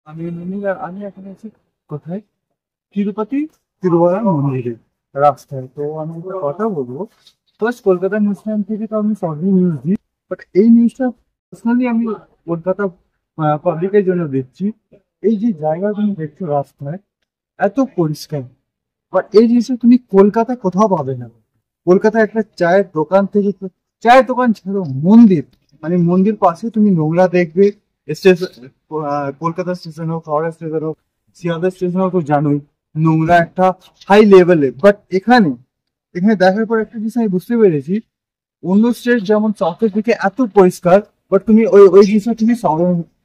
আমি আমি এখন আছি কোথায়? তিরুপতি তিরুবালার মন্দিরে রাস্তায়। তো আমি একটা কথা বলবো, ফার্স্ট কলকাতা নিউজ টাইম থেকে তো আমি সবই নিউজ দিই, বাট এই নিউজটা পার্সোনালি আমি কলকাতা পাবলিকের জন্য দেখছি। এই যে জায়গা তুমি দেখছো রাস্তায় এত পরিষ্কার, বাট এই জিনিসটা তুমি কলকাতায় কোথাও পাবে না। কলকাতায় একটা চায়ের দোকান থেকে চায়ের দোকান ছিল, মন্দির মানে মন্দির পাশে তুমি নোংরা দেখবে। স্টেশন, কলকাতা স্টেশন হোক, হাওড়া স্টেশন হোক, শিয়ালদা স্টেশন হোক, তো জানোই নোংরা একটা হাই লেভেলে। বাট এখানে এখানে দেখার পর একটা জিনিস আমি বুঝতে পেরেছি, অন্য স্টেট যেমন সাউথের দিকে এত পরিষ্কার, বাট তুমি ওই ওই জিনিসটা তুমি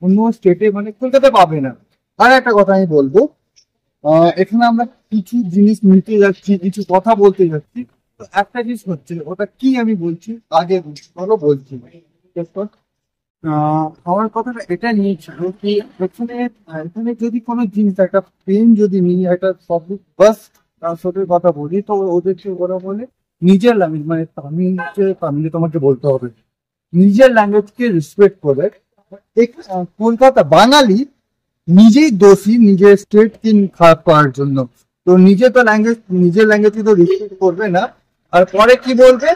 অন্য স্টেটে মানে কলকাতায় পাবে না। আর একটা কথা আমি বলবো, এখানে আমরা কিছু জিনিস নিতে যাচ্ছি, কিছু কথা বলতে যাচ্ছি, তো একটা জিনিস হচ্ছে, ওটা কি আমি বলছি আগে বলো বলছি। এরপর, আমার কথাটা এটা নিয়ে ছিল কি, এখানে এখানে যদি কোনো জিনিস একটা পেন যদি নিই, একটা পাবলিক বাস ট্রান্সপোর্টের কথা বলি, তো ওদেরকে ওরা বলে নিজের ল্যাঙ্গুয়েজ মানে তামিলে তোমাকে বলতে হবে, নিজের ল্যাঙ্গুয়েজকে রেসপেক্ট করে। কলকাতা বাঙালি নিজেই দোষী নিজের স্টেট কে খারাপ করার জন্য। তো নিজে তো ল্যাঙ্গুয়েজ, নিজের ল্যাঙ্গুয়েজ তো রেসপেক্ট করবে না, আর পরে কি বলবে,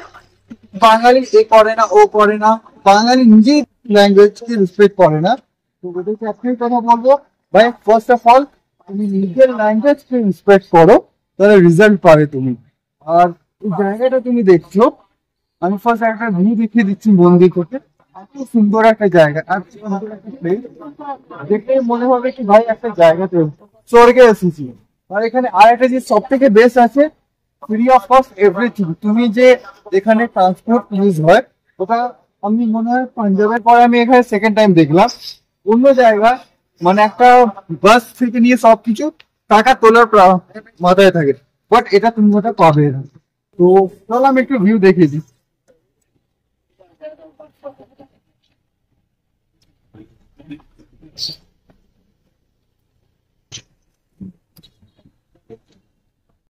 বাঙালি এ করে না ও করে না, বাঙালি নিজেই ল্যাঙ্গুয়েজ কে রেসপেক্ট করে না। তো ওদেরকে একটাই কথা বলবো, ভাই ফার্স্ট অফ অল তুমি নিজের ল্যাঙ্গুয়েজ কে রেসপেক্ট করো, তাহলে রেজাল্ট পাবে তুমি। আর এই জায়গাটা তুমি দেখছো, আমি ফার্স্ট একটা ভিউ দেখিয়ে দিচ্ছি মন্দির থেকে। এত সুন্দর একটা জায়গা, এত সুন্দর একটা প্লেস, দেখে মনে হবে কি ভাই একটা জায়গাতে স্বর্গে এসেছি। আর এখানে আর একটা যে সব থেকে বেস্ট আছে, ফ্রি অফ কস্ট এভরিথিং। তুমি যে এখানে ট্রান্সপোর্ট ইউজ হয়, ওটা আমি মনে হয় পাঞ্জাবের পরে আমি এখানে সেকেন্ড টাইম দেখলাম। অন্য জায়গা মানে একটা বাস থেকে নিয়ে সবকিছু টাকা তোলার মাথায় থাকে, বাট এটা তুমি ওটা পাবে না। তো চলো আমি একটু ভিউ দেখিয়ে দিই।